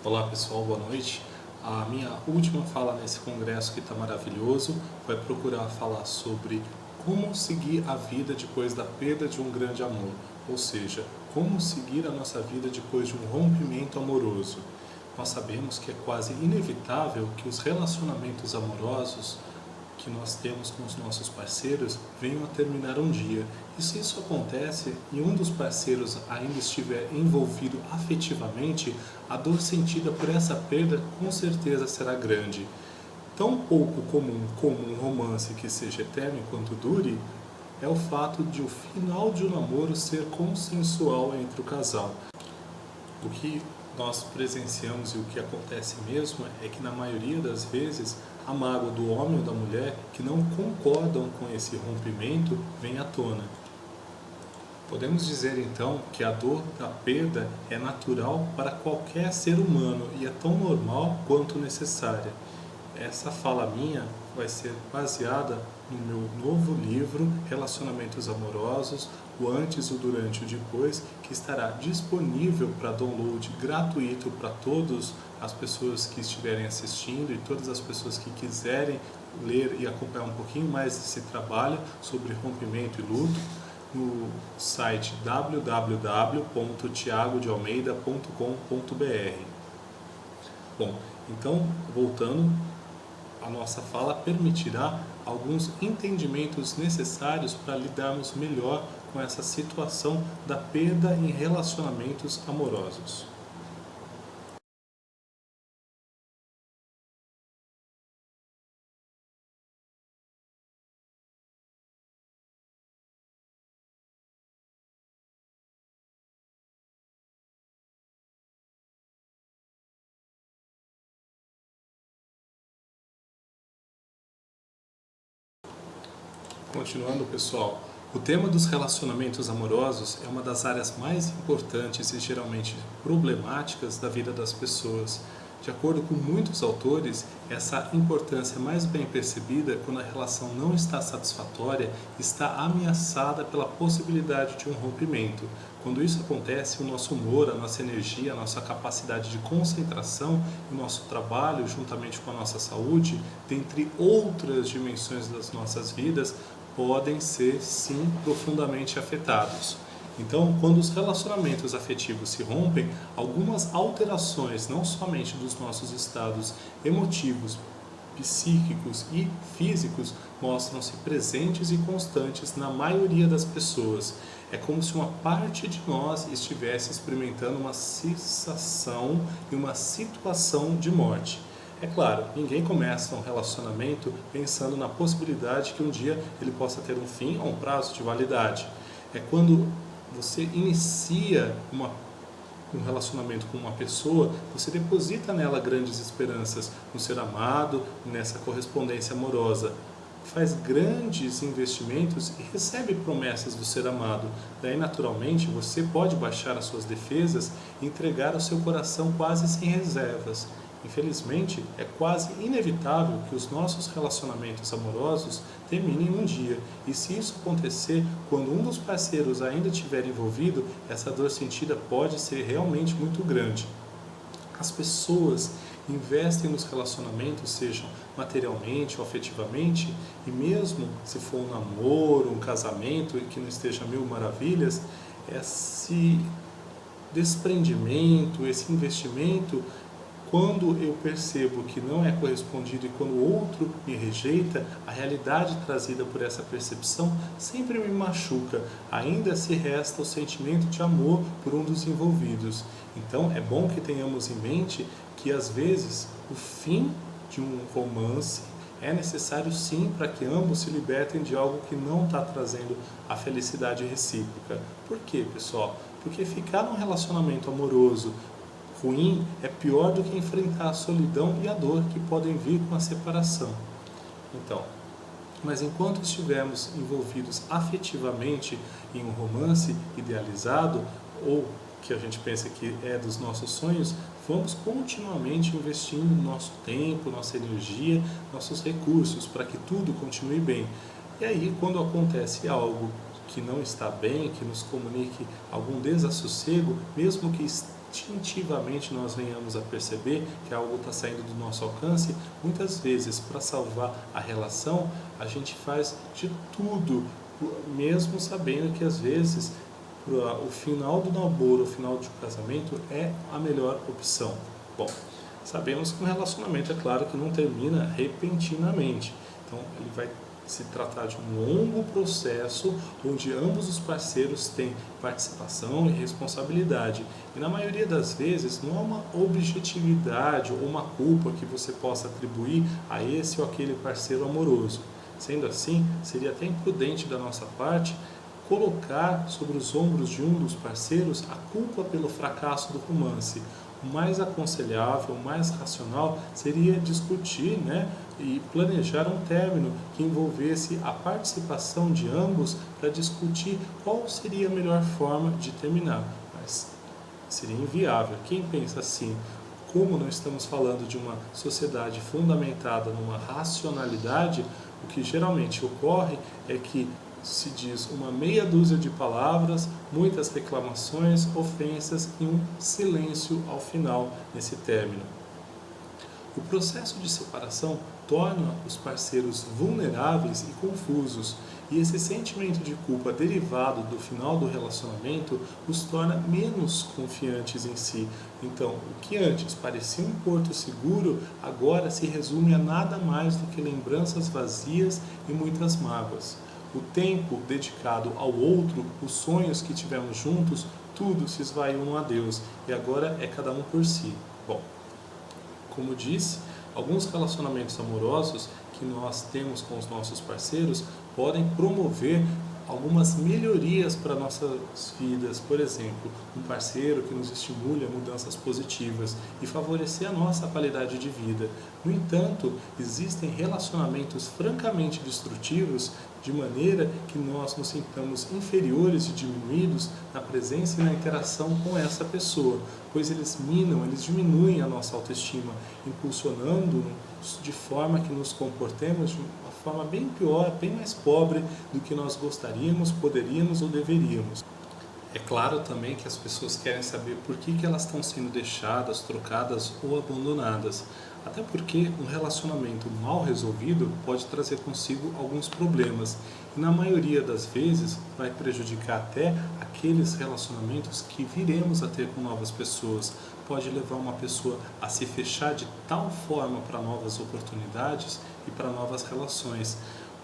Olá pessoal, boa noite. A minha última fala nesse congresso que está maravilhoso vai procurar falar sobre como seguir a vida depois da perda de um grande amor, ou seja, como seguir a nossa vida depois de um rompimento amoroso. Nós sabemos que é quase inevitável que os relacionamentos amorosos que nós temos com os nossos parceiros venham a terminar um dia. E se isso acontece e um dos parceiros ainda estiver envolvido afetivamente, a dor sentida por essa perda com certeza será grande. Tão pouco comum como um romance que seja eterno enquanto dure, é o fato de o final de um namoro ser consensual entre o casal. O que nós presenciamos e o que acontece mesmo é que na maioria das vezes a mágoa do homem ou da mulher que não concordam com esse rompimento vem à tona. Podemos dizer então que a dor da perda é natural para qualquer ser humano e é tão normal quanto necessária. Essa fala minha vai ser baseada no meu novo livro Relacionamentos Amorosos, o Antes, o Durante e o Depois, que estará disponível para download gratuito para todas as pessoas que estiverem assistindo e todas as pessoas que quiserem ler e acompanhar um pouquinho mais desse trabalho sobre rompimento e luto no site www.tiagodealmeida.com.br. Bom, então, voltando, a nossa fala permitirá alguns entendimentos necessários para lidarmos melhor com essa situação da perda em relacionamentos amorosos. Continuando, pessoal, o tema dos relacionamentos amorosos é uma das áreas mais importantes e geralmente problemáticas da vida das pessoas. De acordo com muitos autores, essa importância é mais bem percebida quando a relação não está satisfatória, está ameaçada pela possibilidade de um rompimento. Quando isso acontece, o nosso humor, a nossa energia, a nossa capacidade de concentração e o nosso trabalho, juntamente com a nossa saúde, dentre outras dimensões das nossas vidas, podem ser, sim, profundamente afetados. Então, quando os relacionamentos afetivos se rompem, algumas alterações, não somente dos nossos estados emotivos, psíquicos e físicos, mostram-se presentes e constantes na maioria das pessoas. É como se uma parte de nós estivesse experimentando uma sensação e uma situação de morte. É claro, ninguém começa um relacionamento pensando na possibilidade que um dia ele possa ter um fim ou um prazo de validade. É quando você inicia um relacionamento com uma pessoa, você deposita nela grandes esperanças no ser amado, nessa correspondência amorosa. Faz grandes investimentos e recebe promessas do ser amado. Daí, naturalmente, você pode baixar as suas defesas e entregar o seu coração quase sem reservas. Infelizmente, é quase inevitável que os nossos relacionamentos amorosos terminem um dia. E se isso acontecer, quando um dos parceiros ainda estiver envolvido, essa dor sentida pode ser realmente muito grande. As pessoas investem nos relacionamentos, sejam materialmente ou afetivamente, e mesmo se for um namoro, um casamento que não esteja mil maravilhas, esse desprendimento, esse investimento, quando eu percebo que não é correspondido e quando o outro me rejeita, a realidade trazida por essa percepção sempre me machuca. Ainda se resta o sentimento de amor por um dos envolvidos. Então é bom que tenhamos em mente que às vezes o fim de um romance é necessário sim para que ambos se libertem de algo que não está trazendo a felicidade recíproca. Por quê, pessoal? Porque ficar num relacionamento amoroso ruim é pior do que enfrentar a solidão e a dor que podem vir com a separação. Então, mas enquanto estivermos envolvidos afetivamente em um romance idealizado, ou que a gente pensa que é dos nossos sonhos, vamos continuamente investindo nosso tempo, nossa energia, nossos recursos para que tudo continue bem. E aí, quando acontece algo que não está bem, que nos comunique algum desassossego, mesmo que instintivamente nós venhamos a perceber que algo está saindo do nosso alcance, muitas vezes para salvar a relação, a gente faz de tudo, mesmo sabendo que às vezes o final do namoro, o final de um casamento é a melhor opção. Bom, sabemos que um relacionamento, é claro, que não termina repentinamente, então ele vai se tratar de um longo processo onde ambos os parceiros têm participação e responsabilidade. E na maioria das vezes não há uma objetividade ou uma culpa que você possa atribuir a esse ou aquele parceiro amoroso. Sendo assim, seria até imprudente da nossa parte colocar sobre os ombros de um dos parceiros a culpa pelo fracasso do romance. O mais aconselhável, o mais racional seria discutir, e planejar um término que envolvesse a participação de ambos para discutir qual seria a melhor forma de terminar. Mas seria inviável. Quem pensa assim, como não estamos falando de uma sociedade fundamentada numa racionalidade, o que geralmente ocorre é que se diz uma meia dúzia de palavras, muitas reclamações, ofensas e um silêncio ao final nesse término. O processo de separação torna os parceiros vulneráveis e confusos, e esse sentimento de culpa derivado do final do relacionamento os torna menos confiantes em si. Então, o que antes parecia um porto seguro, agora se resume a nada mais do que lembranças vazias e muitas mágoas. O tempo dedicado ao outro, os sonhos que tivemos juntos, tudo se esvaiu num adeus, e agora é cada um por si. Bom, como disse, alguns relacionamentos amorosos que nós temos com os nossos parceiros podem promover algumas melhorias para nossas vidas. Por exemplo, um parceiro que nos estimule a mudanças positivas e favorecer a nossa qualidade de vida. No entanto, existem relacionamentos francamente destrutivos, de maneira que nós nos sintamos inferiores e diminuídos na presença e na interação com essa pessoa, pois eles minam, eles diminuem a nossa autoestima, impulsionando-nos de forma que nos comportemos de uma forma bem pior, bem mais pobre do que nós gostaríamos, poderíamos ou deveríamos. É claro também que as pessoas querem saber por que elas estão sendo deixadas, trocadas ou abandonadas. Até porque um relacionamento mal resolvido pode trazer consigo alguns problemas. E na maioria das vezes vai prejudicar até aqueles relacionamentos que viremos a ter com novas pessoas. Pode levar uma pessoa a se fechar de tal forma para novas oportunidades e para novas relações.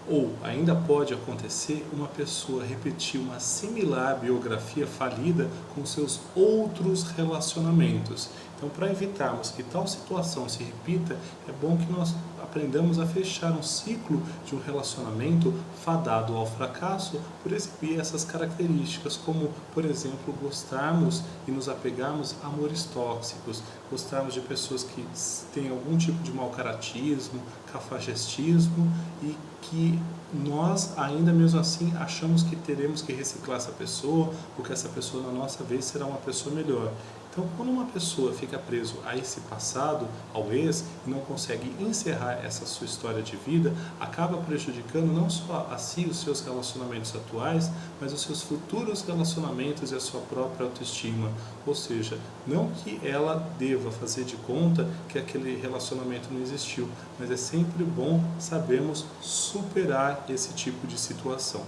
Ou ainda pode acontecer uma pessoa repetir uma similar biografia falida com seus outros relacionamentos. Então, para evitarmos que tal situação se repita, é bom que nós aprendamos a fechar um ciclo de um relacionamento fadado ao fracasso por exibir essas características, como, por exemplo, gostarmos e nos apegarmos a amores tóxicos, gostarmos de pessoas que têm algum tipo de mau-caratismo, cafajestismo e que nós ainda mesmo assim achamos que teremos que reciclar essa pessoa, porque essa pessoa na nossa vez será uma pessoa melhor. Então, quando uma pessoa fica preso a esse passado, ao ex, e não consegue encerrar essa sua história de vida, acaba prejudicando não só a si, os seus relacionamentos atuais, mas os seus futuros relacionamentos e a sua própria autoestima. Ou seja, não que ela deva fazer de conta que aquele relacionamento não existiu, mas é sempre bom sabermos superar esse tipo de situação.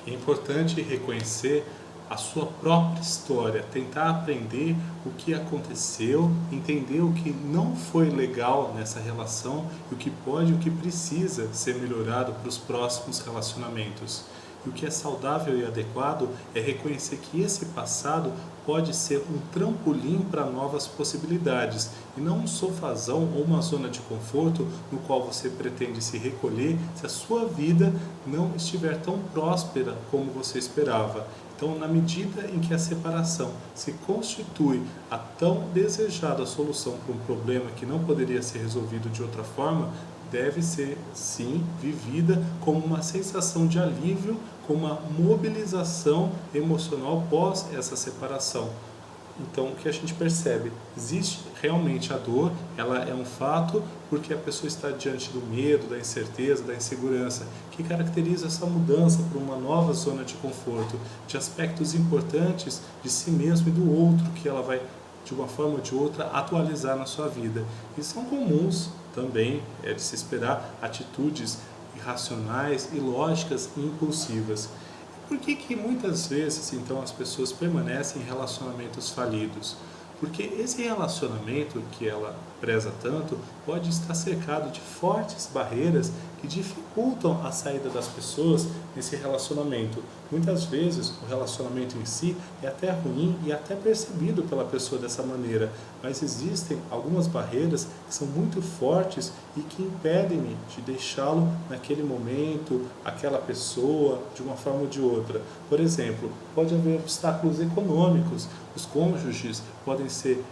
É importante reconhecer a sua própria história, tentar aprender o que aconteceu, entender o que não foi legal nessa relação e o que pode e o que precisa ser melhorado para os próximos relacionamentos. E o que é saudável e adequado é reconhecer que esse passado pode ser um trampolim para novas possibilidades e não um sofazão ou uma zona de conforto no qual você pretende se recolher se a sua vida não estiver tão próspera como você esperava. Então, na medida em que a separação se constitui a tão desejada solução para um problema que não poderia ser resolvido de outra forma, deve ser, sim, vivida como uma sensação de alívio, como uma mobilização emocional pós essa separação. Então, o que a gente percebe? Existe realmente a dor, ela é um fato porque a pessoa está diante do medo, da incerteza, da insegurança, que caracteriza essa mudança para uma nova zona de conforto, de aspectos importantes de si mesmo e do outro que ela vai, de uma forma ou de outra, atualizar na sua vida. E são comuns também, é de se esperar, atitudes irracionais, ilógicas e impulsivas. Por que que muitas vezes, então, as pessoas permanecem em relacionamentos falidos? Porque esse relacionamento que ela preza tanto pode estar cercado de fortes barreiras que dificultam a saída das pessoas nesse relacionamento. Muitas vezes o relacionamento em si é até ruim e até percebido pela pessoa dessa maneira, mas existem algumas barreiras que são muito fortes e que impedem de deixá-lo naquele momento, aquela pessoa, de uma forma ou de outra. Por exemplo, pode haver obstáculos econômicos, os cônjuges podem ser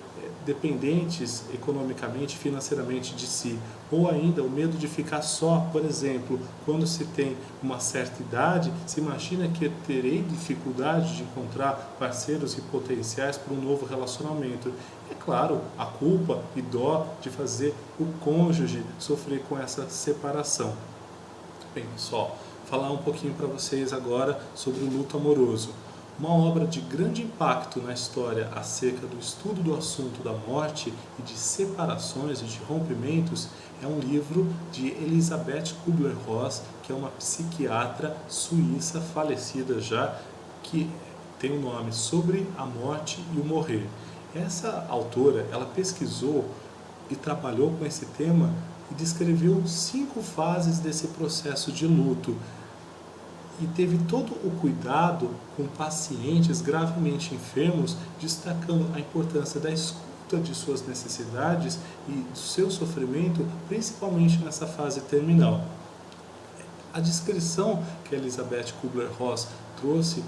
dependentes economicamente, financeiramente de si, ou ainda o medo de ficar só. Por exemplo, quando se tem uma certa idade, se imagina que terei dificuldade de encontrar parceiros e potenciais para um novo relacionamento. É claro, a culpa e dó de fazer o cônjuge sofrer com essa separação. Bem, pessoal, falar um pouquinho para vocês agora sobre o luto amoroso. Uma obra de grande impacto na história acerca do estudo do assunto da morte e de separações e de rompimentos é um livro de Elisabeth Kübler-Ross, que é uma psiquiatra suíça falecida já, que tem o nome Sobre a Morte e o Morrer. Essa autora, ela pesquisou e trabalhou com esse tema e descreveu 5 fases desse processo de luto, e teve todo o cuidado com pacientes gravemente enfermos, destacando a importância da escuta de suas necessidades e do seu sofrimento, principalmente nessa fase terminal. A descrição que a Elisabeth Kübler-Ross trouxe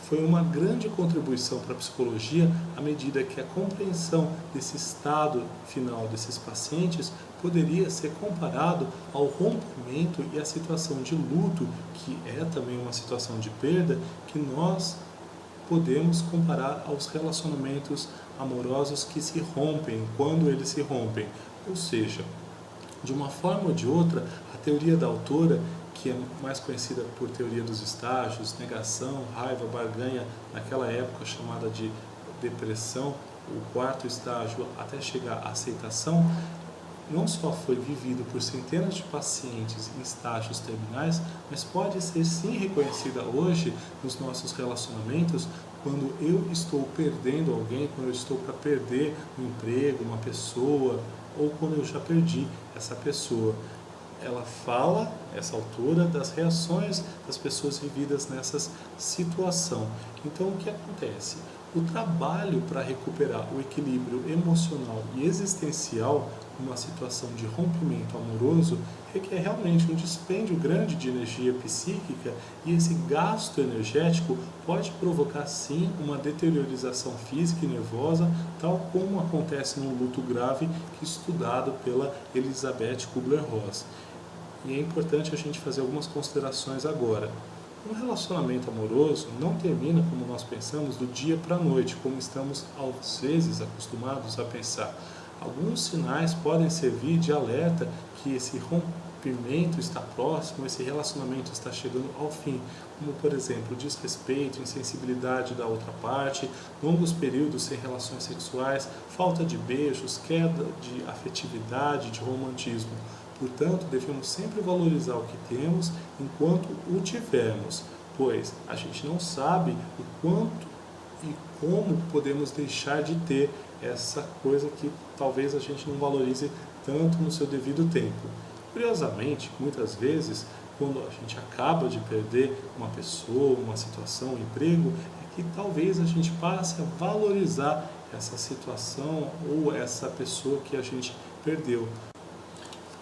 foi uma grande contribuição para a psicologia à medida que a compreensão desse estado final desses pacientes poderia ser comparado ao rompimento e à situação de luto, que é também uma situação de perda, que nós podemos comparar aos relacionamentos amorosos que se rompem, quando eles se rompem. Ou seja, de uma forma ou de outra, a teoria da autora, que é mais conhecida por teoria dos estágios, negação, raiva, barganha, naquela época chamada de depressão, o 4º estágio até chegar à aceitação, não só foi vivido por centenas de pacientes em estágios terminais, mas pode ser sim reconhecida hoje nos nossos relacionamentos, quando eu estou perdendo alguém, quando eu estou para perder um emprego, uma pessoa, ou quando eu já perdi essa pessoa. Ela fala, essa autora, das reações das pessoas vividas nessa situação. Então, o que acontece? O trabalho para recuperar o equilíbrio emocional e existencial numa situação de rompimento amoroso requer realmente um dispêndio grande de energia psíquica, e esse gasto energético pode provocar sim uma deteriorização física e nervosa, tal como acontece no luto grave, que é estudado pela Elisabeth Kübler-Ross. E é importante a gente fazer algumas considerações agora. Um relacionamento amoroso não termina, como nós pensamos, do dia para a noite, como estamos às vezes acostumados a pensar. Alguns sinais podem servir de alerta que esse rompimento está próximo, esse relacionamento está chegando ao fim, como por exemplo, desrespeito, insensibilidade da outra parte, longos períodos sem relações sexuais, falta de beijos, queda de afetividade, de romantismo. Portanto, devemos sempre valorizar o que temos enquanto o tivermos, pois a gente não sabe o quanto e como podemos deixar de ter essa coisa que talvez a gente não valorize tanto no seu devido tempo. Curiosamente, muitas vezes, quando a gente acaba de perder uma pessoa, uma situação, um emprego, é que talvez a gente passe a valorizar essa situação ou essa pessoa que a gente perdeu.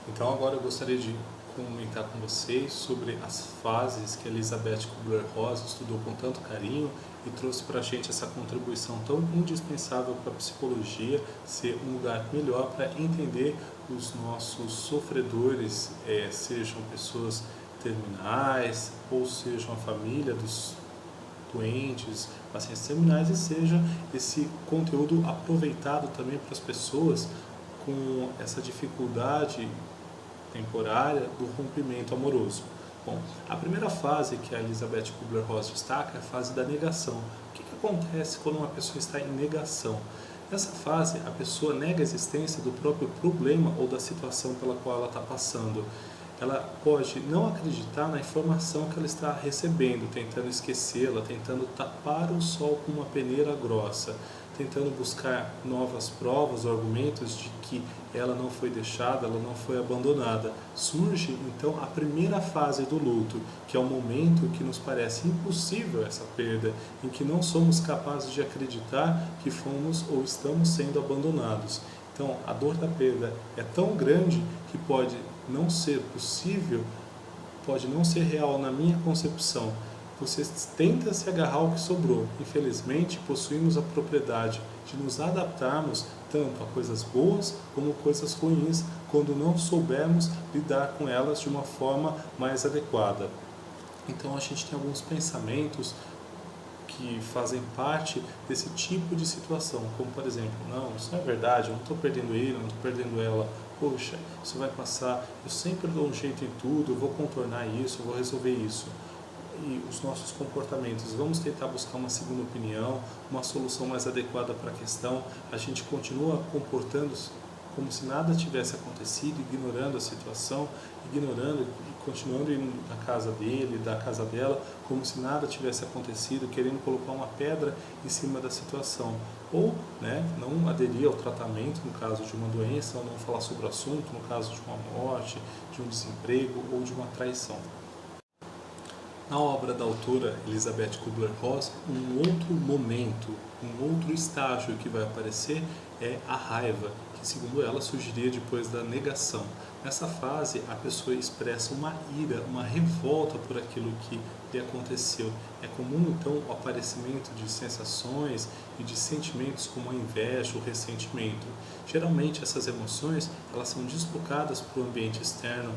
Então agora eu gostaria de comentar com vocês sobre as fases que a Elisabeth Kübler-Ross estudou com tanto carinho e trouxe para a gente essa contribuição tão indispensável para a psicologia ser um lugar melhor para entender os nossos sofredores, sejam pessoas terminais ou sejam a família dos doentes, pacientes terminais, e seja esse conteúdo aproveitado também para as pessoas com essa dificuldade temporária do rompimento amoroso. Bom, a primeira fase que a Elizabeth Kubler-Ross destaca é a fase da negação. O que acontece quando uma pessoa está em negação? Nessa fase, a pessoa nega a existência do próprio problema ou da situação pela qual ela está passando. Ela pode não acreditar na informação que ela está recebendo, tentando esquecê-la, tentando tapar o sol com uma peneira grossa, tentando buscar novas provas ou argumentos de que ela não foi deixada, ela não foi abandonada. Surge, então, a primeira fase do luto, que é o momento que nos parece impossível essa perda, em que não somos capazes de acreditar que fomos ou estamos sendo abandonados. Então, a dor da perda é tão grande que pode não ser possível, pode não ser real na minha concepção. Você tenta se agarrar ao que sobrou. Infelizmente, possuímos a propriedade de nos adaptarmos tanto a coisas boas como coisas ruins, quando não soubermos lidar com elas de uma forma mais adequada. Então, a gente tem alguns pensamentos que fazem parte desse tipo de situação, como por exemplo, não, isso não é verdade, eu não estou perdendo ele, eu não estou perdendo ela, poxa, isso vai passar, eu sempre dou um jeito em tudo, eu vou contornar isso, eu vou resolver isso. E os nossos comportamentos, vamos tentar buscar uma segunda opinião, uma solução mais adequada para a questão, a gente continua comportando-se como se nada tivesse acontecido, ignorando a situação, ignorando e continuando indo da casa dele, da casa dela, como se nada tivesse acontecido, querendo colocar uma pedra em cima da situação. Ou não aderir ao tratamento no caso de uma doença, ou não falar sobre o assunto no caso de uma morte, de um desemprego ou de uma traição. Na obra da autora Elizabeth Kubler-Ross, um outro momento, um outro estágio que vai aparecer é a raiva, que segundo ela surgiria depois da negação. Nessa fase, a pessoa expressa uma ira, uma revolta por aquilo que lhe aconteceu. É comum, então, o aparecimento de sensações e de sentimentos como a inveja, o ressentimento. Geralmente, essas emoções elas são deslocadas para o ambiente externo,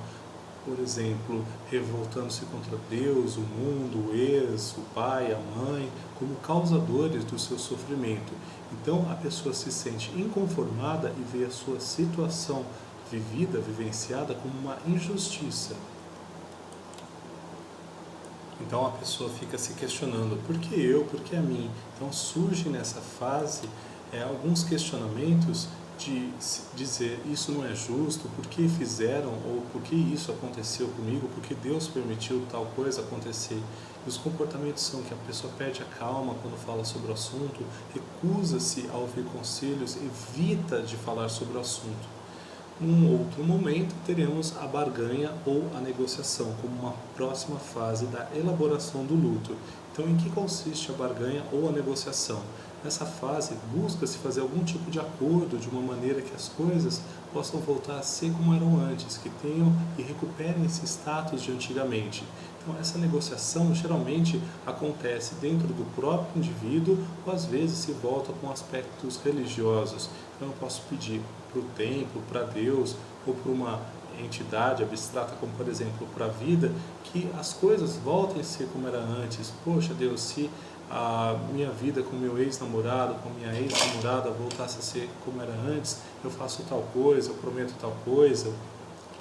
por exemplo, revoltando-se contra Deus, o mundo, o ex, o pai, a mãe, como causadores do seu sofrimento. Então, a pessoa se sente inconformada e vê a sua situação vivida, vivenciada como uma injustiça. Então, a pessoa fica se questionando, por que eu, por que a mim? Então, surge nessa fase alguns questionamentos de dizer, isso não é justo, por que fizeram, ou por que isso aconteceu comigo, por que Deus permitiu tal coisa acontecer. E os comportamentos são que a pessoa perde a calma quando fala sobre o assunto, recusa-se a ouvir conselhos, evita de falar sobre o assunto. Num outro momento, teremos a barganha ou a negociação, como uma próxima fase da elaboração do luto. Então, em que consiste a barganha ou a negociação? Nessa fase, busca-se fazer algum tipo de acordo de uma maneira que as coisas possam voltar a ser como eram antes, que tenham e recuperem esse status de antigamente. Então, essa negociação geralmente acontece dentro do próprio indivíduo ou às vezes se volta com aspectos religiosos. Então, eu posso pedir para o templo, para Deus ou para uma entidade abstrata, como por exemplo para a vida, que as coisas voltem a ser como era antes. Poxa Deus, se a minha vida com meu ex-namorado, com minha ex-namorada voltasse a ser como era antes, eu faço tal coisa, eu prometo tal coisa.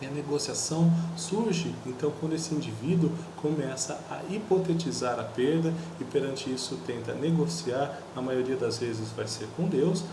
E a negociação surge, então, quando esse indivíduo começa a hipotetizar a perda e perante isso tenta negociar, na maioria das vezes vai ser com Deus,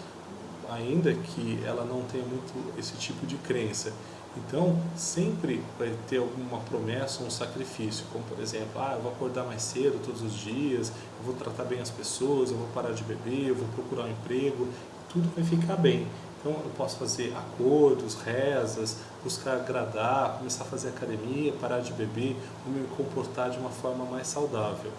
ainda que ela não tenha muito esse tipo de crença. Então, sempre vai ter alguma promessa, um sacrifício, como por exemplo, eu vou acordar mais cedo todos os dias, eu vou tratar bem as pessoas, eu vou parar de beber, eu vou procurar um emprego, tudo vai ficar bem. Então, eu posso fazer acordos, rezas, buscar agradar, começar a fazer academia, parar de beber, ou me comportar de uma forma mais saudável.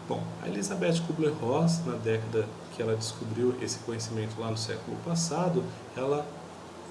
Bom, a Elizabeth Kubler-Ross, na década que ela descobriu esse conhecimento lá no século passado, ela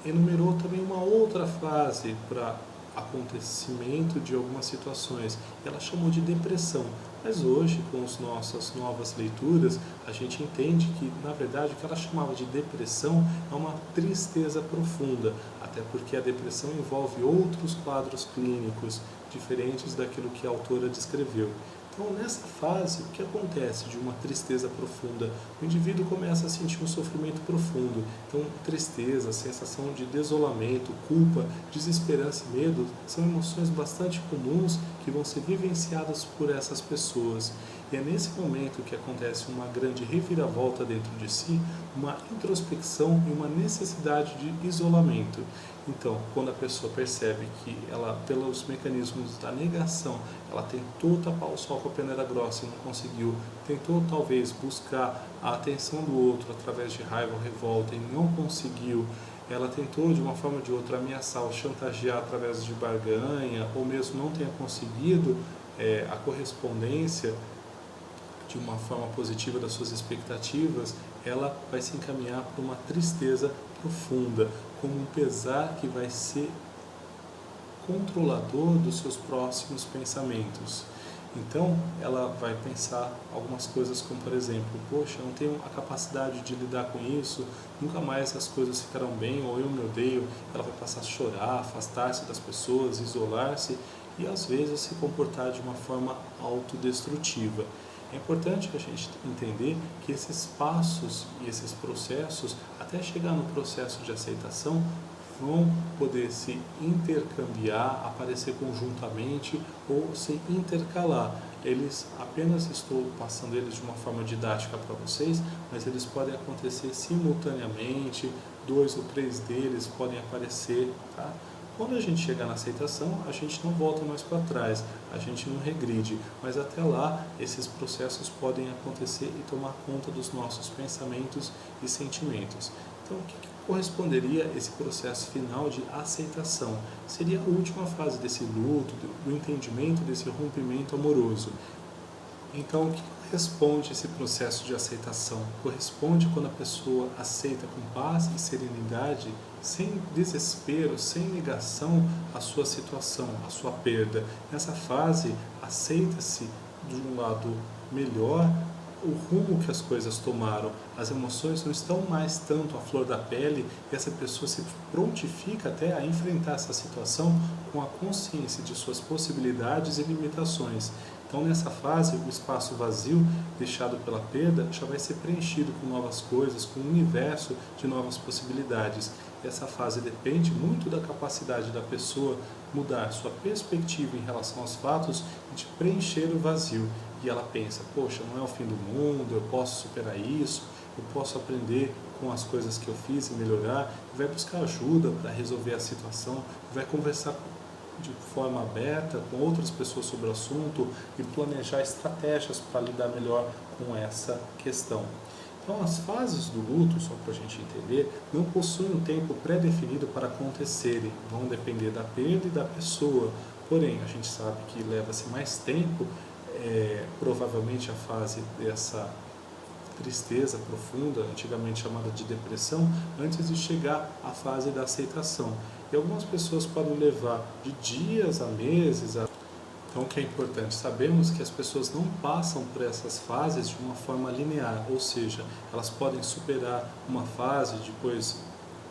enumerou também uma outra fase para acontecimento de algumas situações. Ela chamou de depressão. Mas hoje, com as nossas novas leituras, a gente entende que, na verdade, o que ela chamava de depressão é uma tristeza profunda, até porque a depressão envolve outros quadros clínicos diferentes daquilo que a autora descreveu. Então, nessa fase, o que acontece de uma tristeza profunda? O indivíduo começa a sentir um sofrimento profundo. Então, tristeza, sensação de desolamento, culpa, desesperança e medo são emoções bastante comuns que vão ser vivenciadas por essas pessoas. E é nesse momento que acontece uma grande reviravolta dentro de si, uma introspecção e uma necessidade de isolamento. Então, quando a pessoa percebe que ela, pelos mecanismos da negação, ela tentou tapar o sol com a peneira grossa e não conseguiu, tentou talvez buscar a atenção do outro através de raiva ou revolta e não conseguiu, ela tentou de uma forma ou de outra ameaçar ou chantagear através de barganha, ou mesmo não tenha conseguido a correspondência de uma forma positiva das suas expectativas, ela vai se encaminhar para uma tristeza profunda, como um pesar que vai ser controlador dos seus próximos pensamentos. Então, ela vai pensar algumas coisas como, por exemplo, poxa, eu não tenho a capacidade de lidar com isso, nunca mais as coisas ficarão bem, ou eu me odeio. Ela vai passar a chorar, afastar-se das pessoas, isolar-se e às vezes se comportar de uma forma autodestrutiva. É importante a gente entender que esses passos e esses processos, até chegar no processo de aceitação, vão poder se intercambiar, aparecer conjuntamente ou se intercalar. Estou passando eles de uma forma didática para vocês, mas eles podem acontecer simultaneamente, 2 ou 3 deles podem aparecer, tá? Quando a gente chegar na aceitação, a gente não volta mais para trás, a gente não regride, mas até lá esses processos podem acontecer e tomar conta dos nossos pensamentos e sentimentos. Então, o que corresponderia a esse processo final de aceitação? Seria a última fase desse luto, do entendimento desse rompimento amoroso. Então, o que corresponde a esse processo de aceitação? Corresponde quando a pessoa aceita com paz e serenidade, sem desespero, sem negação, a sua situação, a sua perda. Nessa fase, aceita-se de um lado melhor o rumo que as coisas tomaram. As emoções não estão mais tanto à flor da pele e essa pessoa se prontifica até a enfrentar essa situação com a consciência de suas possibilidades e limitações. Então, nessa fase, o espaço vazio deixado pela perda já vai ser preenchido com novas coisas, com um universo de novas possibilidades. Essa fase depende muito da capacidade da pessoa mudar sua perspectiva em relação aos fatos e de preencher o vazio. E ela pensa, poxa, não é o fim do mundo, eu posso superar isso, eu posso aprender com as coisas que eu fiz e melhorar, e vai buscar ajuda para resolver a situação, vai conversar de forma aberta com outras pessoas sobre o assunto e planejar estratégias para lidar melhor com essa questão. Então, as fases do luto, só para a gente entender, não possuem um tempo pré-definido para acontecerem, vão depender da perda e da pessoa. Porém, a gente sabe que leva-se mais tempo, provavelmente a fase dessa tristeza profunda, antigamente chamada de depressão, antes de chegar à fase da aceitação. E algumas pessoas podem levar de dias a meses. Então, o que é importante? Sabemos que as pessoas não passam por essas fases de uma forma linear, ou seja, elas podem superar uma fase, depois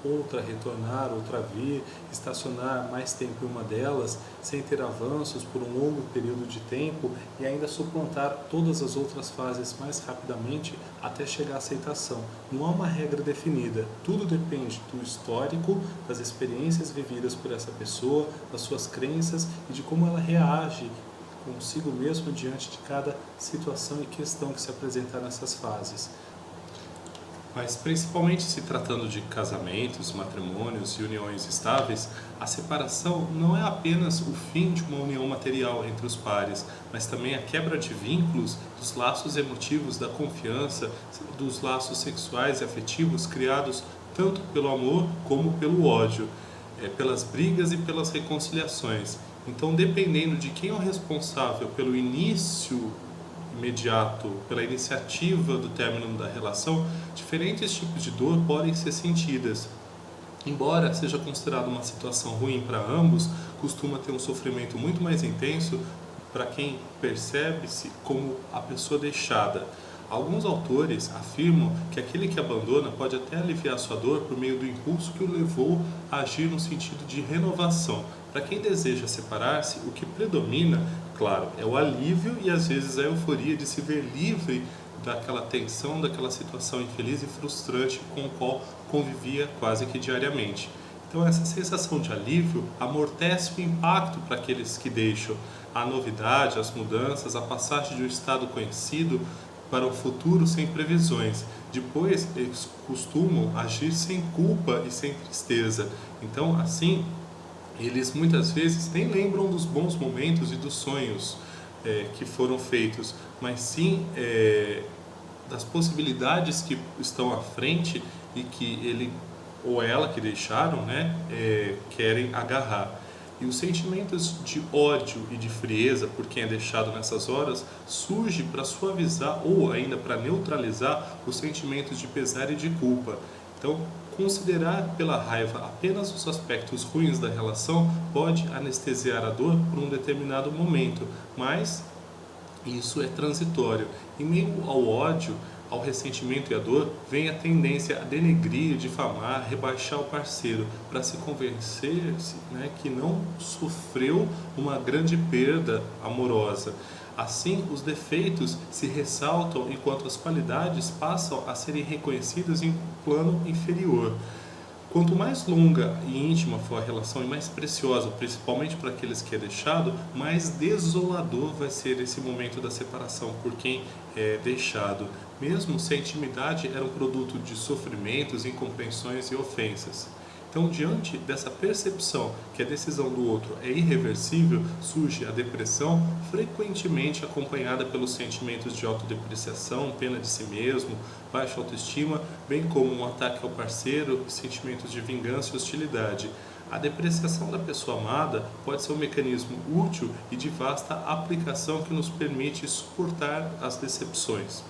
outra retornar, outra vir, estacionar mais tempo em uma delas, sem ter avanços por um longo período de tempo e ainda suplantar todas as outras fases mais rapidamente até chegar à aceitação. Não há uma regra definida, tudo depende do histórico, das experiências vividas por essa pessoa, das suas crenças e de como ela reage consigo mesma diante de cada situação e questão que se apresentar nessas fases. Mas principalmente se tratando de casamentos, matrimônios e uniões estáveis, a separação não é apenas o fim de uma união material entre os pares, mas também a quebra de vínculos, dos laços emotivos, da confiança, dos laços sexuais e afetivos criados tanto pelo amor como pelo ódio, pelas brigas e pelas reconciliações. Então, dependendo de quem é o responsável pelo início imediato, pela iniciativa do término da relação, diferentes tipos de dor podem ser sentidas. Embora seja considerado uma situação ruim para ambos, costuma ter um sofrimento muito mais intenso para quem percebe-se como a pessoa deixada. Alguns autores afirmam que aquele que abandona pode até aliviar sua dor por meio do impulso que o levou a agir no sentido de renovação. Para quem deseja separar-se, o que predomina, claro, é o alívio e às vezes a euforia de se ver livre daquela tensão, daquela situação infeliz e frustrante com o qual convivia quase que diariamente. Então essa sensação de alívio amortece o impacto para aqueles que deixam a novidade, as mudanças, a passagem de um estado conhecido para um futuro sem previsões. Depois eles costumam agir sem culpa e sem tristeza. Então assim, eles muitas vezes nem lembram dos bons momentos e dos sonhos que foram feitos, mas sim das possibilidades que estão à frente e que ele ou ela que deixaram, né, querem agarrar. E os sentimentos de ódio e de frieza por quem é deixado nessas horas surge para suavizar ou ainda para neutralizar os sentimentos de pesar e de culpa. Então, considerar pela raiva apenas os aspectos ruins da relação pode anestesiar a dor por um determinado momento, mas isso é transitório. Em meio ao ódio, ao ressentimento e à dor, vem a tendência a denegrir, difamar, rebaixar o parceiro, para se convencer, né, que não sofreu uma grande perda amorosa. Assim, os defeitos se ressaltam enquanto as qualidades passam a serem reconhecidas em plano inferior. Quanto mais longa e íntima for a relação e mais preciosa, principalmente para aqueles que é deixado, mais desolador vai ser esse momento da separação por quem é deixado, mesmo se a intimidade era um produto de sofrimentos, incompreensões e ofensas. Então, diante dessa percepção que a decisão do outro é irreversível, surge a depressão, frequentemente acompanhada pelos sentimentos de autodepreciação, pena de si mesmo, baixa autoestima, bem como um ataque ao parceiro, sentimentos de vingança e hostilidade. A depreciação da pessoa amada pode ser um mecanismo útil e de vasta aplicação que nos permite suportar as decepções.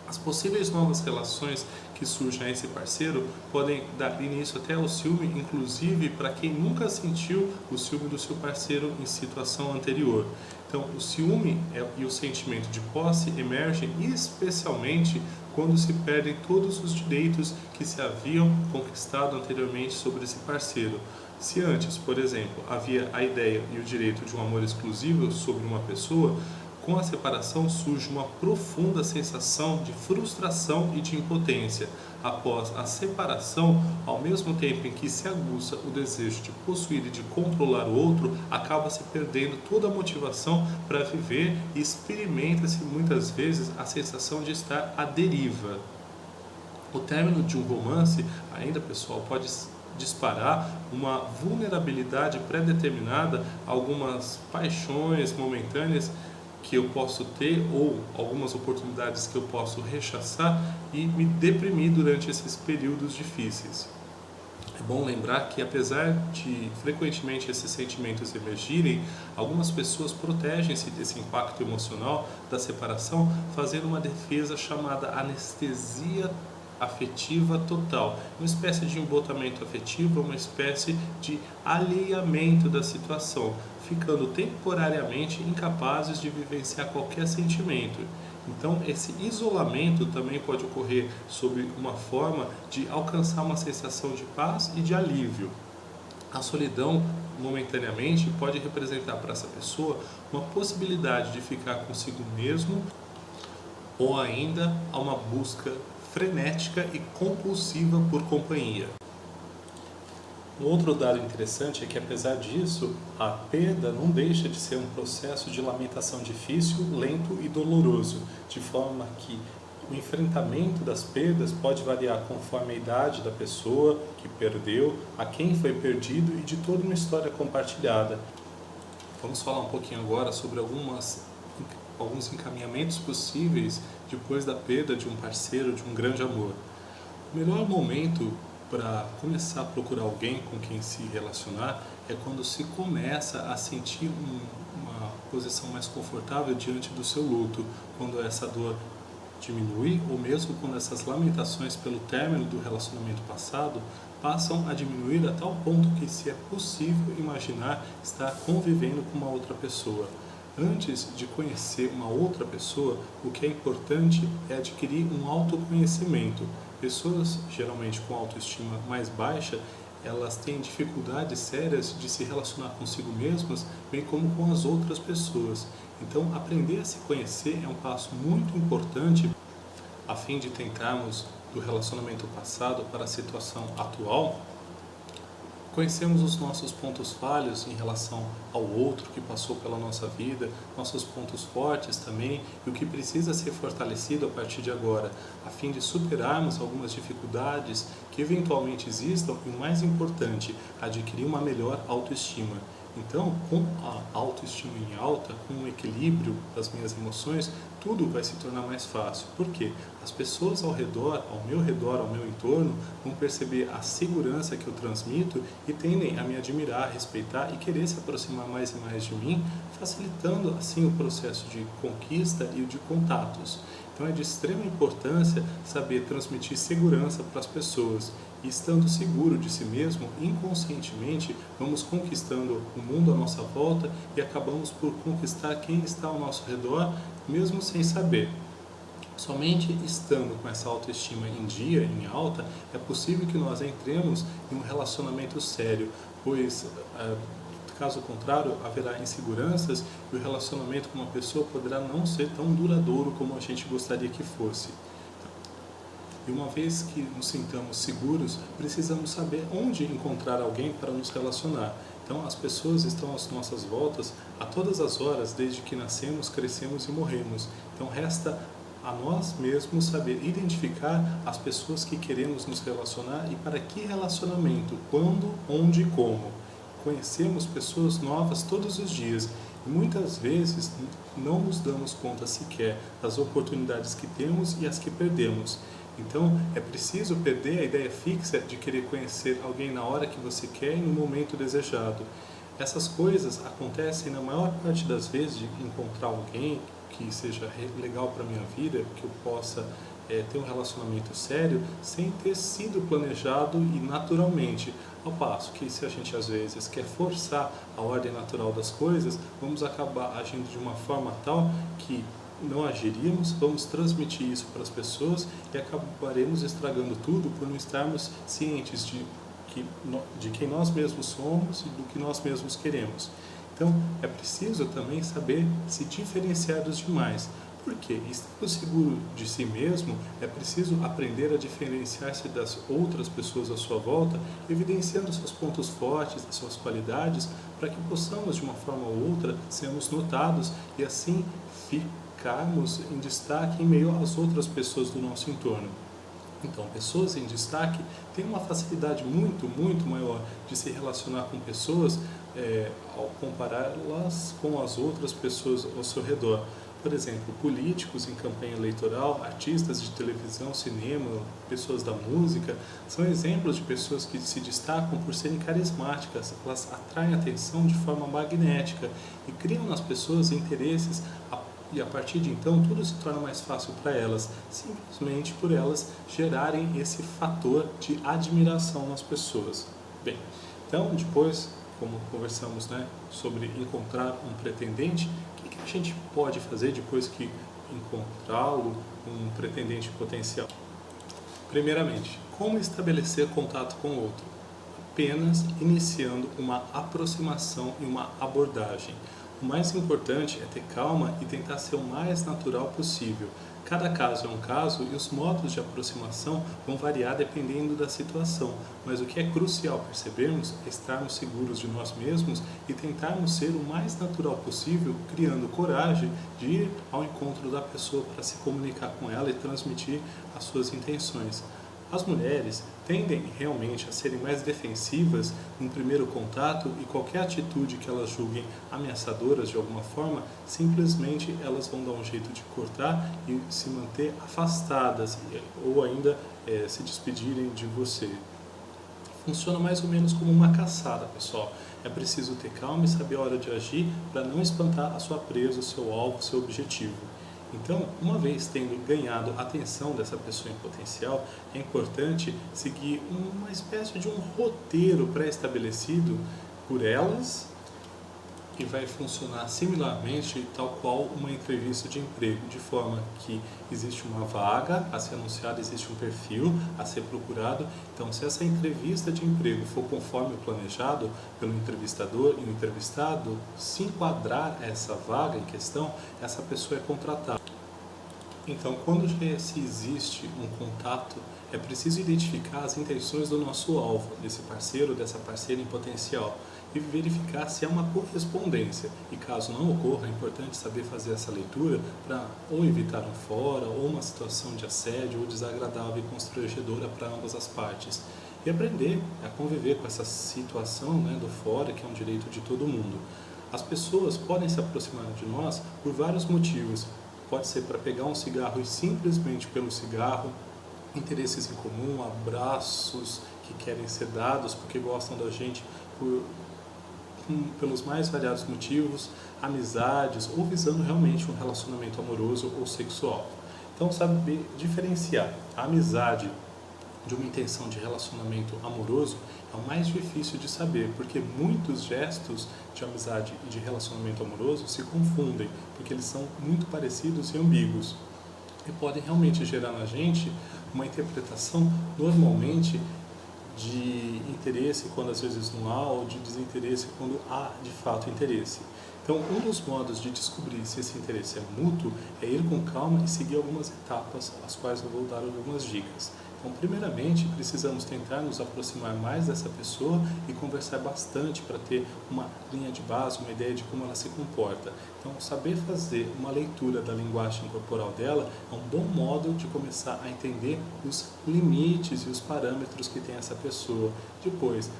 As possíveis novas relações que surgem a esse parceiro podem dar início até ao ciúme, inclusive para quem nunca sentiu o ciúme do seu parceiro em situação anterior. Então, o ciúme e o sentimento de posse emergem especialmente quando se perdem todos os direitos que se haviam conquistado anteriormente sobre esse parceiro. Se antes, por exemplo, havia a ideia e o direito de um amor exclusivo sobre uma pessoa, com a separação surge uma profunda sensação de frustração e de impotência. Após a separação, ao mesmo tempo em que se aguça o desejo de possuir e de controlar o outro, acaba se perdendo toda a motivação para viver e experimenta-se muitas vezes a sensação de estar à deriva. O término de um romance, ainda pessoal, pode disparar uma vulnerabilidade pré-determinada a algumas paixões momentâneas que eu posso ter ou algumas oportunidades que eu posso rechaçar e me deprimir durante esses períodos difíceis. É bom lembrar que apesar de frequentemente esses sentimentos emergirem, algumas pessoas protegem-se desse impacto emocional da separação fazendo uma defesa chamada anestesia afetiva total, uma espécie de embotamento afetivo, uma espécie de alheamento da situação, ficando temporariamente incapazes de vivenciar qualquer sentimento. Então, esse isolamento também pode ocorrer sob uma forma de alcançar uma sensação de paz e de alívio. A solidão, momentaneamente, pode representar para essa pessoa uma possibilidade de ficar consigo mesmo ou ainda a uma busca frenética e compulsiva por companhia. Um outro dado interessante é que, apesar disso, a perda não deixa de ser um processo de lamentação difícil, lento e doloroso, de forma que o enfrentamento das perdas pode variar conforme a idade da pessoa que perdeu, a quem foi perdido e de toda uma história compartilhada. Vamos falar um pouquinho agora sobre alguns encaminhamentos possíveis depois da perda de um parceiro, de um grande amor. O melhor momento para começar a procurar alguém com quem se relacionar é quando se começa a sentir uma posição mais confortável diante do seu luto, quando essa dor diminui ou mesmo quando essas lamentações pelo término do relacionamento passado passam a diminuir a tal ponto que se é possível imaginar estar convivendo com uma outra pessoa. Antes de conhecer uma outra pessoa, o que é importante é adquirir um autoconhecimento. Pessoas, geralmente com autoestima mais baixa, elas têm dificuldades sérias de se relacionar consigo mesmas, bem como com as outras pessoas. Então, aprender a se conhecer é um passo muito importante a fim de tentarmos, do relacionamento passado para a situação atual, conhecemos os nossos pontos falhos em relação ao outro que passou pela nossa vida, nossos pontos fortes também e o que precisa ser fortalecido a partir de agora, a fim de superarmos algumas dificuldades que eventualmente existam e, o mais importante, adquirir uma melhor autoestima. Então, com a autoestima em alta, com o equilíbrio das minhas emoções, tudo vai se tornar mais fácil. Por quê? As pessoas ao redor, ao meu entorno, vão perceber a segurança que eu transmito e tendem a me admirar, respeitar e querer se aproximar mais e mais de mim, facilitando assim o processo de conquista e o de contatos. Então é de extrema importância saber transmitir segurança para as pessoas. E estando seguro de si mesmo, inconscientemente, vamos conquistando o mundo à nossa volta e acabamos por conquistar quem está ao nosso redor, mesmo sem saber. Somente estando com essa autoestima em dia, em alta, é possível que nós entremos em um relacionamento sério, pois, caso contrário, haverá inseguranças e o relacionamento com uma pessoa poderá não ser tão duradouro como a gente gostaria que fosse. E uma vez que nos sintamos seguros, precisamos saber onde encontrar alguém para nos relacionar. Então, as pessoas estão às nossas voltas a todas as horas, desde que nascemos, crescemos e morremos. Então, resta a nós mesmos saber identificar as pessoas que queremos nos relacionar e para que relacionamento, quando, onde e como. Conhecemos pessoas novas todos os dias e muitas vezes não nos damos conta sequer das oportunidades que temos e as que perdemos. Então, é preciso perder a ideia fixa de querer conhecer alguém na hora que você quer e no momento desejado. Essas coisas acontecem na maior parte das vezes de encontrar alguém que seja legal para a minha vida, que eu possa ter um relacionamento sério, sem ter sido planejado e naturalmente. Ao passo que, se a gente às vezes quer forçar a ordem natural das coisas, vamos acabar agindo de uma forma tal que não agiríamos, vamos transmitir isso para as pessoas e acabaremos estragando tudo por não estarmos cientes de quem nós mesmos somos e do que nós mesmos queremos. Então, é preciso também saber se diferenciar dos demais. Porque, estando seguro de si mesmo, é preciso aprender a diferenciar-se das outras pessoas à sua volta, evidenciando seus pontos fortes, suas qualidades, para que possamos, de uma forma ou outra, sermos notados e assim ficarmos em destaque em meio às outras pessoas do nosso entorno. Então, pessoas em destaque têm uma facilidade muito, muito maior de se relacionar com pessoas ao compará-las com as outras pessoas ao seu redor. Por exemplo, políticos em campanha eleitoral, artistas de televisão, cinema, pessoas da música, são exemplos de pessoas que se destacam por serem carismáticas. Elas atraem atenção de forma magnética e criam nas pessoas interesses e a partir de então tudo se torna mais fácil para elas, simplesmente por elas gerarem esse fator de admiração nas pessoas. Bem, então depois, como conversamos, sobre encontrar um pretendente, o que a gente pode fazer depois que encontrá-lo, um pretendente potencial? Primeiramente, como estabelecer contato com o outro? Apenas iniciando uma aproximação e uma abordagem. O mais importante é ter calma e tentar ser o mais natural possível. Cada caso é um caso e os modos de aproximação vão variar dependendo da situação, mas o que é crucial percebermos é estarmos seguros de nós mesmos e tentarmos ser o mais natural possível, criando coragem de ir ao encontro da pessoa para se comunicar com ela e transmitir as suas intenções. As mulheres tendem realmente a serem mais defensivas no primeiro contato e qualquer atitude que elas julguem ameaçadoras de alguma forma, simplesmente elas vão dar um jeito de cortar e se manter afastadas ou ainda se despedirem de você. Funciona mais ou menos como uma caçada, pessoal. É preciso ter calma e saber a hora de agir para não espantar a sua presa, o seu alvo, o seu objetivo. Então, uma vez tendo ganhado a atenção dessa pessoa em potencial, é importante seguir uma espécie de um roteiro pré-estabelecido por elas e vai funcionar similarmente tal qual uma entrevista de emprego, de forma que existe uma vaga a ser anunciada, existe um perfil a ser procurado. Então, se essa entrevista de emprego for conforme o planejado pelo entrevistador e o entrevistado se enquadrar essa vaga em questão, essa pessoa é contratada. Então, quando já se existe um contato, é preciso identificar as intenções do nosso alvo, desse parceiro, dessa parceira em potencial, e verificar se há uma correspondência. E caso não ocorra, é importante saber fazer essa leitura para ou evitar um fora, ou uma situação de assédio ou desagradável e constrangedora para ambas as partes. E aprender a conviver com essa situação, do fora, que é um direito de todo mundo. As pessoas podem se aproximar de nós por vários motivos. Pode ser para pegar um cigarro e simplesmente pelo cigarro, interesses em comum, abraços que querem ser dados porque gostam da gente pelos mais variados motivos, amizades ou visando realmente um relacionamento amoroso ou sexual. Então, saber diferenciar a amizade de uma intenção de relacionamento amoroso é o mais difícil de saber, porque muitos gestos de amizade e de relacionamento amoroso se confundem, porque eles são muito parecidos e ambíguos e podem realmente gerar na gente uma interpretação normalmente de interesse quando às vezes não há, ou de desinteresse quando há de fato interesse. Então, um dos modos de descobrir se esse interesse é mútuo é ir com calma e seguir algumas etapas, as quais eu vou dar algumas dicas. Então, primeiramente, precisamos tentar nos aproximar mais dessa pessoa e conversar bastante para ter uma linha de base, uma ideia de como ela se comporta. Então, saber fazer uma leitura da linguagem corporal dela é um bom modo de começar a entender os limites e os parâmetros que tem essa pessoa. Depois,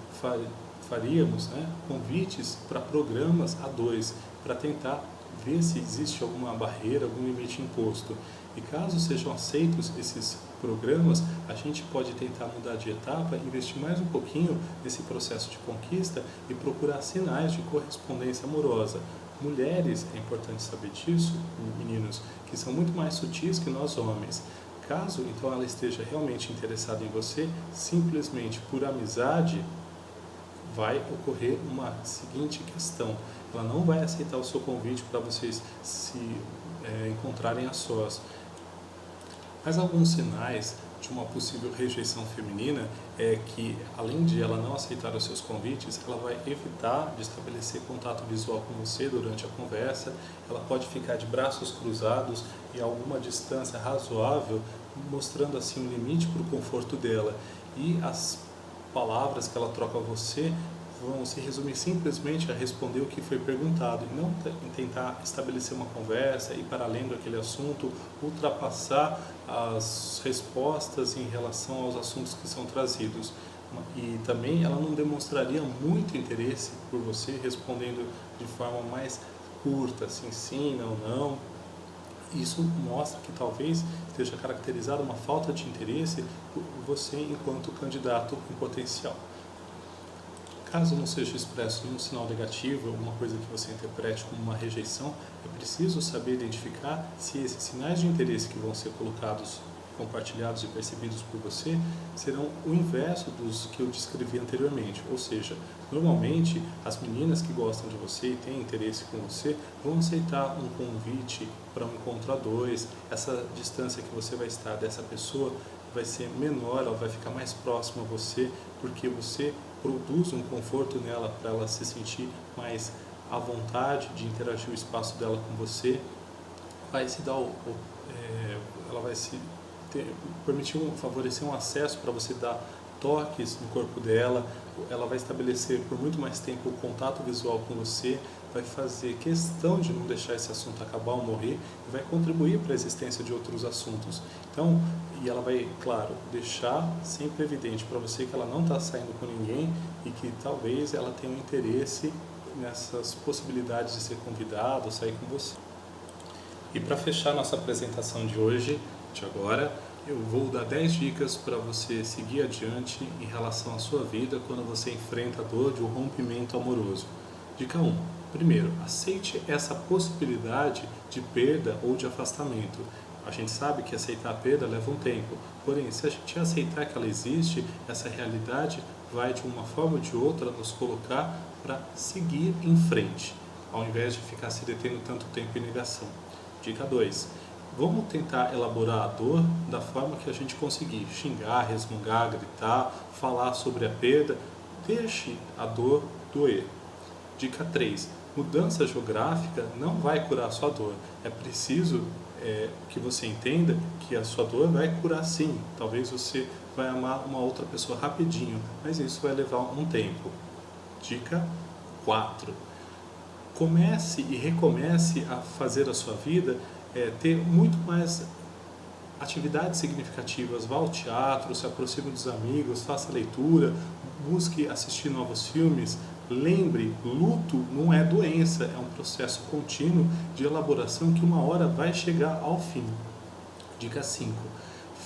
faríamos convites para programas a dois, para tentar ver se existe alguma barreira, algum limite imposto. E caso sejam aceitos esses programas, a gente pode tentar mudar de etapa, investir mais um pouquinho nesse processo de conquista e procurar sinais de correspondência amorosa. Mulheres, é importante saber disso, meninos, que são muito mais sutis que nós homens. Caso então ela esteja realmente interessada em você, simplesmente por amizade, vai ocorrer uma seguinte questão: ela não vai aceitar o seu convite para vocês se encontrarem a sós. Mas alguns sinais de uma possível rejeição feminina é que, além de ela não aceitar os seus convites, ela vai evitar de estabelecer contato visual com você durante a conversa, ela pode ficar de braços cruzados e a alguma distância razoável, mostrando assim um limite para o conforto dela. E as palavras que ela troca a você vão se resumir simplesmente a responder o que foi perguntado e não tentar estabelecer uma conversa e ir para além daquele assunto, ultrapassar as respostas em relação aos assuntos que são trazidos. E também ela não demonstraria muito interesse por você, respondendo de forma mais curta, assim, sim, não. Isso mostra que talvez esteja caracterizada uma falta de interesse por você enquanto candidato em potencial. Caso não seja expresso nenhum sinal negativo, alguma coisa que você interprete como uma rejeição, é preciso saber identificar se esses sinais de interesse que vão ser colocados, compartilhados e percebidos por você, serão o inverso dos que eu descrevi anteriormente. Ou seja, normalmente as meninas que gostam de você e têm interesse com você vão aceitar um convite para um encontro a dois. Essa distância que você vai estar dessa pessoa vai ser menor, ela vai ficar mais próxima a você, porque você produz um conforto nela para ela se sentir mais à vontade de interagir o espaço dela com você. Vai se dar ela vai se permitir favorecer um acesso para você dar toques no corpo dela, ela vai estabelecer por muito mais tempo o contato visual com você, vai fazer questão de não deixar esse assunto acabar ou morrer e vai contribuir para a existência de outros assuntos. Então, e ela vai, claro, deixar sempre evidente para você que ela não está saindo com ninguém e que talvez ela tenha um interesse nessas possibilidades de ser convidada ou sair com você. E para fechar nossa apresentação de hoje, de agora, eu vou dar 10 dicas para você seguir adiante em relação à sua vida quando você enfrenta a dor de um rompimento amoroso. Dica 1. Primeiro, aceite essa possibilidade de perda ou de afastamento. A gente sabe que aceitar a perda leva um tempo, porém, se a gente aceitar que ela existe, essa realidade vai de uma forma ou de outra nos colocar para seguir em frente. ao invés de ficar se detendo tanto tempo em negação. Dica 2. Vamos tentar elaborar a dor da forma que a gente conseguir. Xingar, resmungar, gritar, falar sobre a perda. Deixe a dor doer. Dica 3. Mudança geográfica não vai curar a sua dor. É preciso que você entenda que a sua dor vai curar sim. Talvez você vai amar uma outra pessoa rapidinho, mas isso vai levar um tempo. Dica 4. Comece e recomece a fazer a sua vida ter muito mais atividades significativas. Vá ao teatro, se aproxime dos amigos, faça leitura, busque assistir novos filmes. Lembre, luto não é doença, é um processo contínuo de elaboração que uma hora vai chegar ao fim. Dica 5.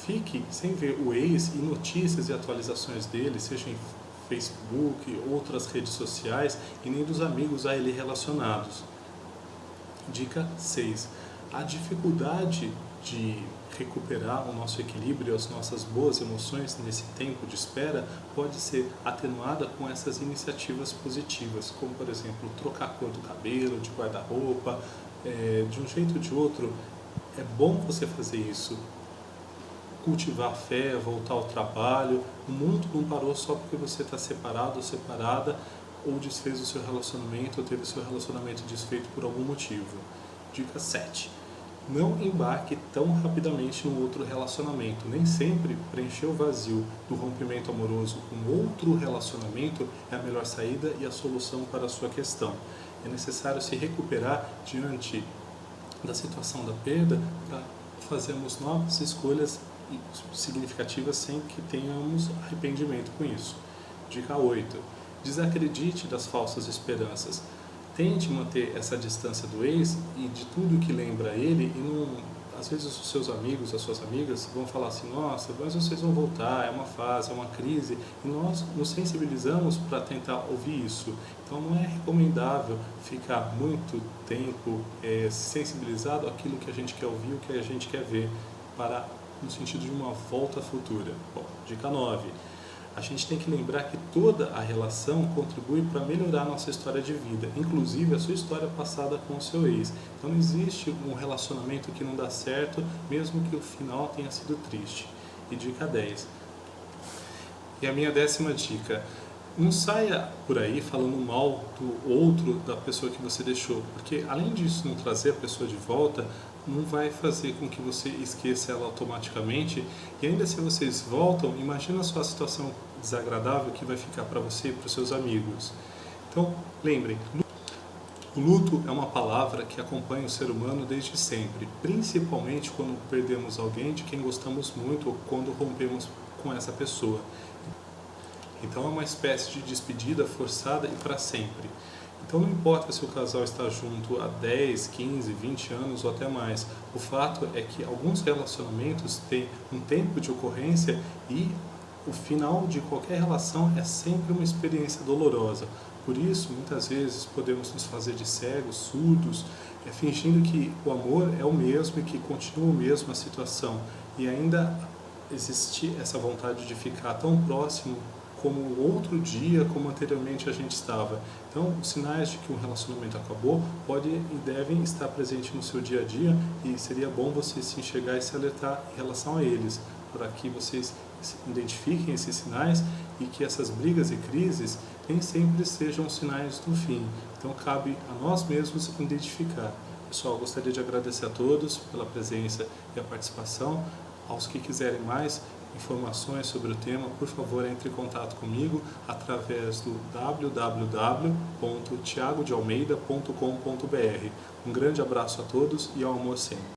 Fique sem ver o ex e notícias e atualizações dele, seja em Facebook, outras redes sociais, e nem dos amigos a ele relacionados. Dica 6. A dificuldade de recuperar o nosso equilíbrio e as nossas boas emoções nesse tempo de espera pode ser atenuada com essas iniciativas positivas, como por exemplo, trocar a cor do cabelo, de guarda-roupa, de um jeito ou de outro. É bom você fazer isso. Cultivar a fé, voltar ao trabalho. O mundo não parou só porque você está separado ou separada, ou desfez o seu relacionamento, ou teve o seu relacionamento desfeito por algum motivo. Dica 7. Não embarque tão rapidamente no outro relacionamento. Nem sempre preencher o vazio do rompimento amoroso com outro relacionamento é a melhor saída e a solução para a sua questão. É necessário se recuperar diante da situação da perda para fazermos novas escolhas significativas sem que tenhamos arrependimento com isso. Dica 8. Desacredite das falsas esperanças. Tente manter essa distância do ex e de tudo que lembra ele, e não, às vezes os seus amigos, as suas amigas vão falar assim, nossa, mas vocês vão voltar, é uma fase, é uma crise, e nós nos sensibilizamos para tentar ouvir isso. Então não é recomendável ficar muito tempo sensibilizado àquilo que a gente quer ouvir, o que a gente quer ver, no sentido de uma volta futura. Bom, dica 9. A gente tem que lembrar que toda a relação contribui para melhorar a nossa história de vida, inclusive a sua história passada com o seu ex. Então não existe um relacionamento que não dá certo, mesmo que o final tenha sido triste. E dica 10. E a minha 10ª dica. Não saia por aí falando mal do outro, da pessoa que você deixou, porque além disso não trazer a pessoa de volta, não vai fazer com que você esqueça ela automaticamente. E ainda se vocês voltam, imagina a sua situação desagradável que vai ficar para você e para os seus amigos. Então, lembrem, o luto é uma palavra que acompanha o ser humano desde sempre, principalmente quando perdemos alguém de quem gostamos muito ou quando rompemos com essa pessoa. Então é uma espécie de despedida forçada e para sempre. Então não importa se o casal está junto há 10, 15, 20 anos ou até mais. O fato é que alguns relacionamentos têm um tempo de ocorrência e o final de qualquer relação é sempre uma experiência dolorosa. Por isso, muitas vezes podemos nos fazer de cegos, surdos, fingindo que o amor é o mesmo e que continua o mesmo a situação. E ainda existe essa vontade de ficar tão próximo como outro dia, como anteriormente a gente estava. Então, os sinais de que um relacionamento acabou podem e devem estar presentes no seu dia a dia, e seria bom você se enxergar e se alertar em relação a eles, para que vocês identifiquem esses sinais e que essas brigas e crises nem sempre sejam sinais do fim. Então, cabe a nós mesmos identificar. Pessoal, gostaria de agradecer a todos pela presença e a participação. Aos que quiserem mais informações sobre o tema, por favor, entre em contato comigo através do www.tiagodealmeida.com.br. Um grande abraço a todos e ao amor sempre.